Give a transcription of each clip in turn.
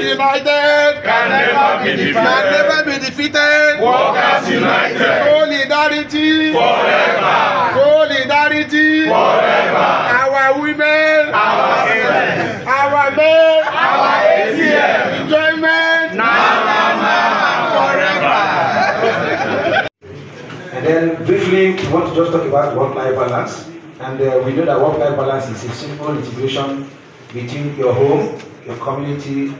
united can never be defeated. Can never be defeated. Workers united. Solidarity Forever. Solidarity Forever. Our women, Our strength. our men, Our ATM. enjoyment Now, forever. And then briefly, we want to just talk about work-life balance. And we know that work-life balance is a simple integration between your home, your community,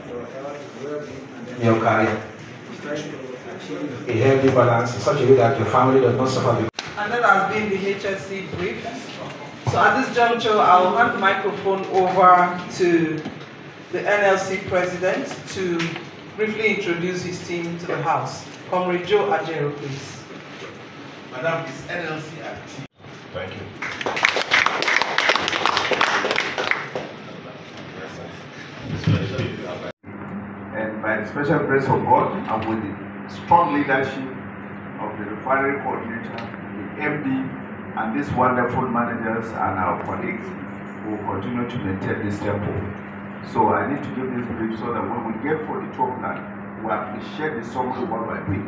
and your career. A healthy balance in such a way that your family does not suffer. And that has been the HSC brief. So at this juncture, I will hand the microphone over to the NLC president to briefly introduce his team to the House. Comrade Joe Ajero, please. Madam, is NLC active? Thank you. And by the special grace of God and with the strong leadership of the refinery coordinator, the MD, and these wonderful managers and our colleagues, who will continue to maintain this tempo. So I need to give this brief so that when we get for the top plan, we appreciate the summary what we're doing.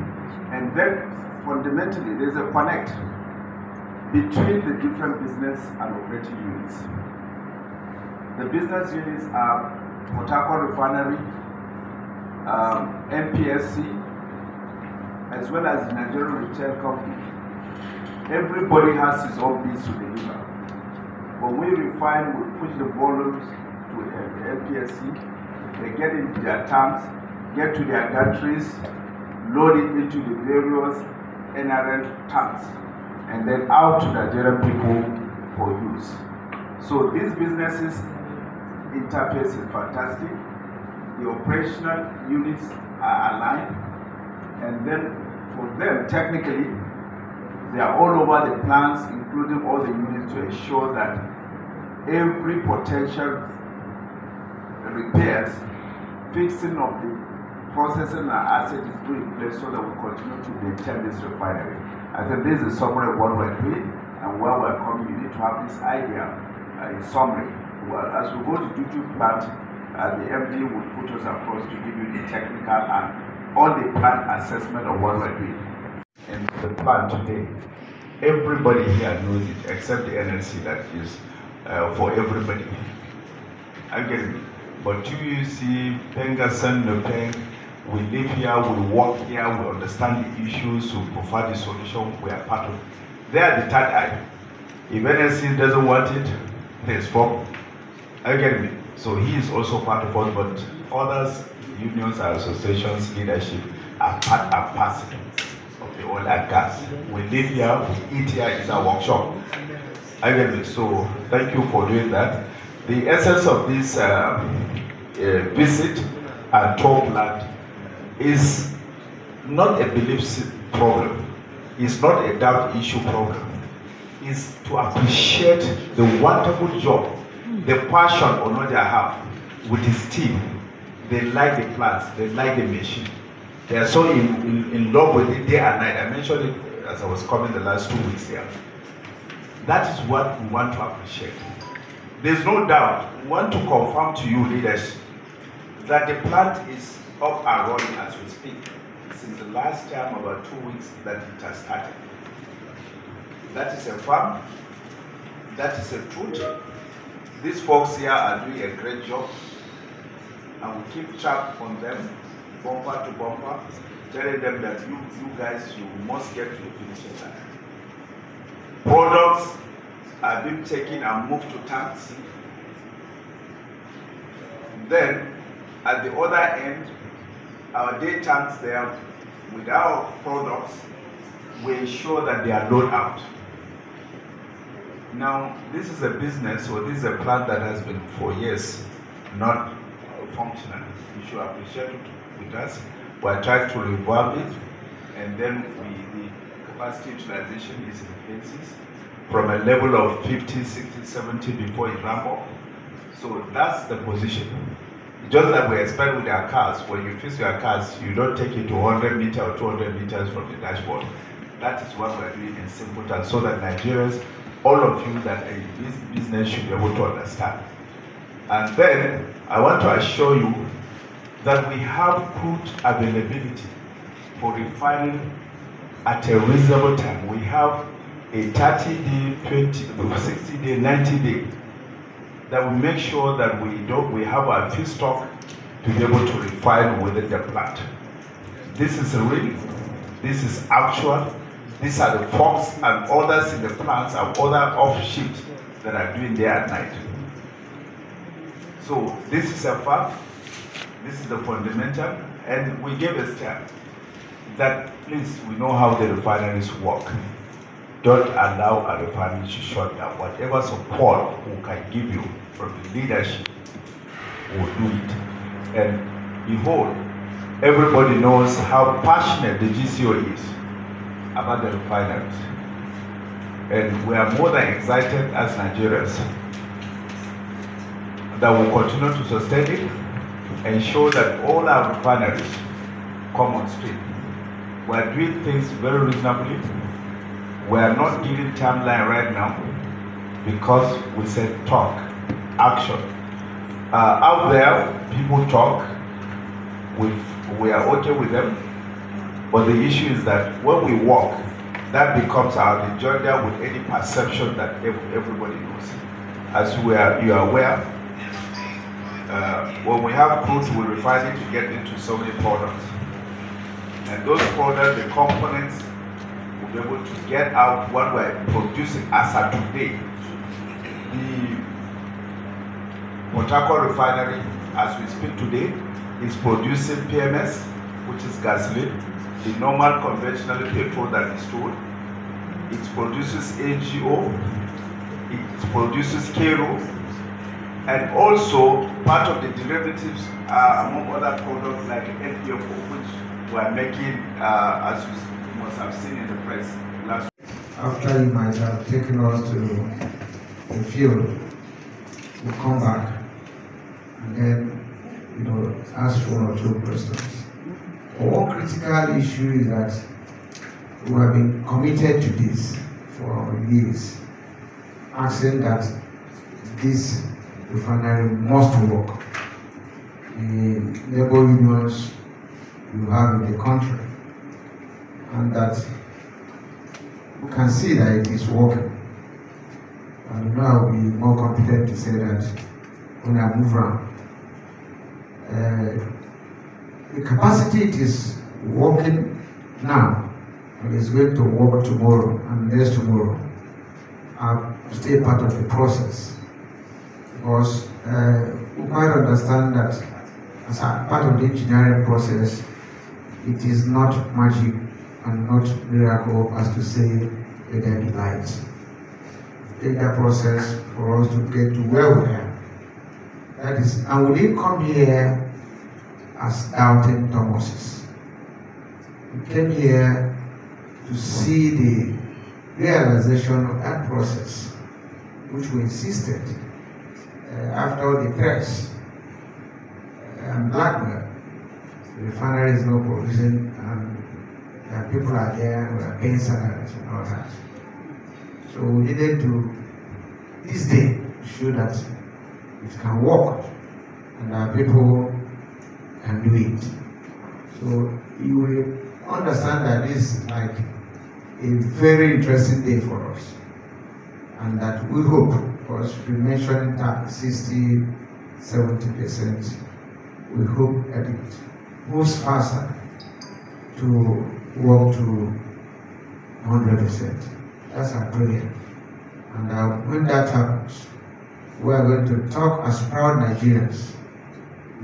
And then fundamentally there's a connect between the different business and operating units. The business units are Harcourt Refinery, MPSC, as well as the Nigerian Retail Company. Everybody has his own needs to deliver. When we refine, we push the volumes to the MPSC, they get into their tanks, get to their gantries, load it into the various NRL tanks, and then out to Nigerian people for use. So these businesses interface is fantastic. The operational units are aligned, and then for them, technically, they are all over the plants, including all the units, to ensure that every potential repairs, fixing of the processing and asset is put in place so that we continue to maintain this refinery. I think this is a summary of what we're doing and where we're coming. You need to have this idea in summary. Well, as we go to duty plant, the MD will put us across to give you the technical and all the plant assessment of what we're doing. In the plant today, everybody here knows it except the NLC that is for everybody. Again, but TUC, Pengasan, Nopeng, we live here, we work here, we understand the issues, we provide the solution, we are part of it. They are the third eye. If NLC doesn't want it, there's problem. Again, so he is also part of us, but others, unions and associations, leadership are part and parcel of the oil and gas. We live here, we eat here, it's our workshop. Again, so thank you for doing that. The essence of this visit and talk land is not a belief problem. It's not a doubt issue problem. It's to appreciate the wonderful job, the passion Onoja have with his team. They like the plants, they like the machine. They are so in love with it day and night. I mentioned it as I was coming the last 2 weeks here. That is what we want to appreciate. There's no doubt, we want to confirm to you leaders that the plant is up and running as we speak. Since the last time, about 2 weeks that it has started. That is a fact, that is a truth. These folks here are doing a great job, and we keep track on them, bumper to bumper, telling them that you guys, you must get to the finishing line. Products are being taken and moved to tanks. Then, at the other end, our day tanks there, with our products, we ensure that they are loaded out. Now, this is a business, or this is a plant that has been for years not functional. You should appreciate it with us. We are trying to revamp it, and then the capacity utilization is in places from a level of 50, 60, 70 before it ramp up. So that's the position. Just like we expect with our cars, when you fix your cars, you don't take it to 100 meters or 200 meters from the dashboard. That is what we're doing in simple terms, so that Nigerians, all of you that are in this business should be able to understand. And then, I want to assure you that we have crude availability for refining at a reasonable time. We have a 30-day, 20, 60-day, 90-day that will make sure that we have our feedstock to be able to refine within the plant. This is real, this is actual. These are the folks and others in the plants and other off-shifts that are doing day and night. So this is a fact, this is the fundamental, and we gave a step that please, we know how the refineries work. Don't allow a refinery to shut down. Whatever support we can give you from the leadership, we'll do it. And behold, everybody knows how passionate the GCO is about the refineries. And we are more than excited as Nigerians that we continue to sustain it, ensure that all our refineries come on stream. We are doing things very reasonably. We are not giving timeline right now because we said talk, action. Out there, people talk, we are okay with them, but the issue is that when we walk, that becomes our agenda with any perception that everybody knows. As you are aware, when we have crude, we refine it to get into so many products. And those products, the components, will be able to get out what we're producing as of today. The Harcourt Refinery, as we speak today, is producing PMS, which is gasoline, the normal conventional petrol that is stored. It produces AGO, it produces KRO, and also part of the derivatives are among other products like FPFO, which we are making, as you must have seen in the press last week. After you might have taken us to the field, we'll come back and then, ask one or two questions. One critical issue is that we have been committed to this for years, asking that this refinery must work. The labor unions you have in the country, and that we can see that it is working. And now I'll be more competent to say that when I move around. The capacity it is working now and is going to work tomorrow and next tomorrow are still part of the process, because we quite understand that as a part of the engineering process, it is not magic and not miracle as to say that there be light. Take that process for us to get to where we are. That is, and we didn't come here as doubting Thomases. We came here to see the realization of that process, which we insisted after the press and blackmail. The refinery is not producing, and people are there, we are paying salaries and all that. So we needed to, this day, show that it can work and that people can do it. So you will understand that this is like a very interesting day for us, and that we hope, because we mentioned 60–70%, we hope that it moves faster to work to 100%. That's our prayer. And when that happens, we are going to talk as proud Nigerians,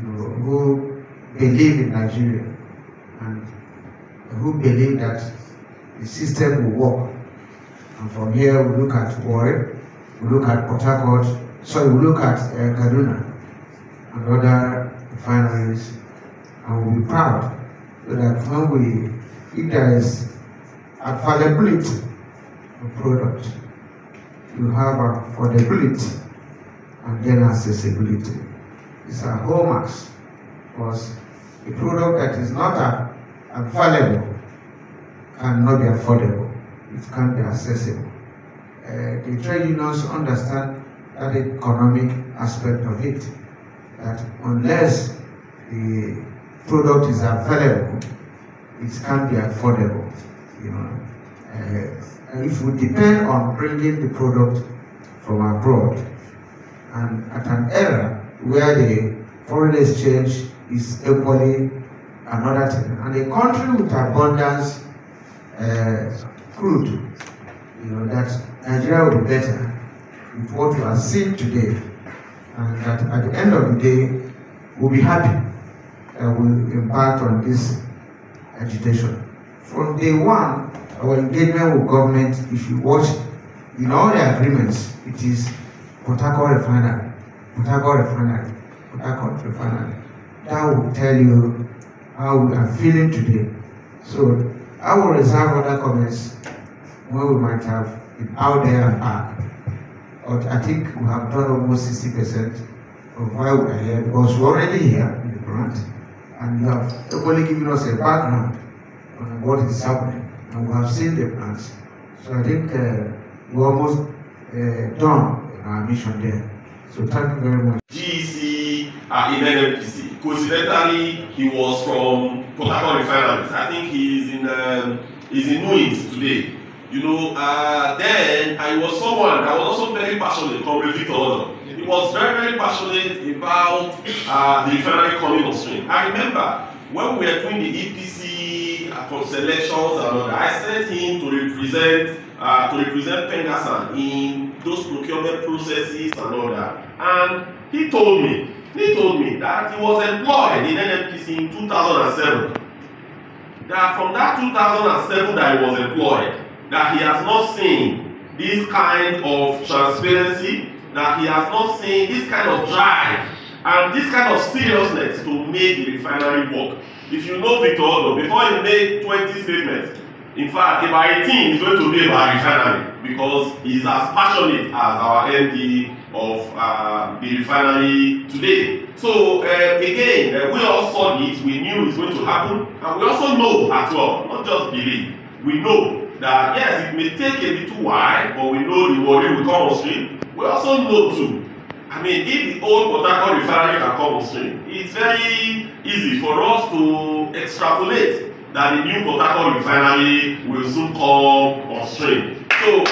who believe in Nigeria and who believe that the system will work. And from here, we look at Warri, we look at Port Harcourt, we look at Kaduna and other refineries, and we'll be proud so that if there is availability of product, you have affordability and then accessibility. These are hallmarks, because a product that is not available cannot be affordable. It can't be accessible. The trade unions understand that economic aspect of it, that unless the product is available, it can be affordable. And if we depend on bringing the product from abroad, and at an era where the foreign exchange is equally another thing, and a country with abundance crude, that Nigeria will be better with what we are seeing today, and that at the end of the day, we'll be happy that we'll embark on this agitation. From day one, our engagement with government, if you watch in all the agreements, it is Port Harcourt Refinery, Port Harcourt Refinery, Port Harcourt Refinery. That will tell you how we are feeling today. So I will reserve other comments when we might have been out there and back. But I think we have done almost 60% of why we are here, because we're already here in the plant, and you have equally given us a background on what is happening, and we have seen the plants. So I think we're almost done in our mission there. So thank you very much. GEC in NLC. Coincidentally, he was from Port Harcourt Refinery. I think he's in Newings today. Then I was someone that was also very passionate, Comrade Victor. He was very, very passionate about the refinery coming on stream. I remember when we were doing the EPC selections and all that, I sent him to represent Pengasan in those procurement processes and all that. And he told me that he was employed in NNPC in 2007. That from that 2007 that he was employed, that he has not seen this kind of transparency, that he has not seen this kind of drive and this kind of seriousness to make the refinery work. If you know Victor Odo, before he made 20 statements, in fact, about 18 is going to be about refinery, because he is as passionate as our MD of the refinery today. So again, we all saw this, we knew it's going to happen, and we also know as well, not just believe, we know that yes, it may take a little while, but we know the worry will come on stream. We also know too, I mean, if the old Port Harcourt Refinery can come on stream, it's very easy for us to extrapolate that the new Port Harcourt Refinery will soon come on stream. So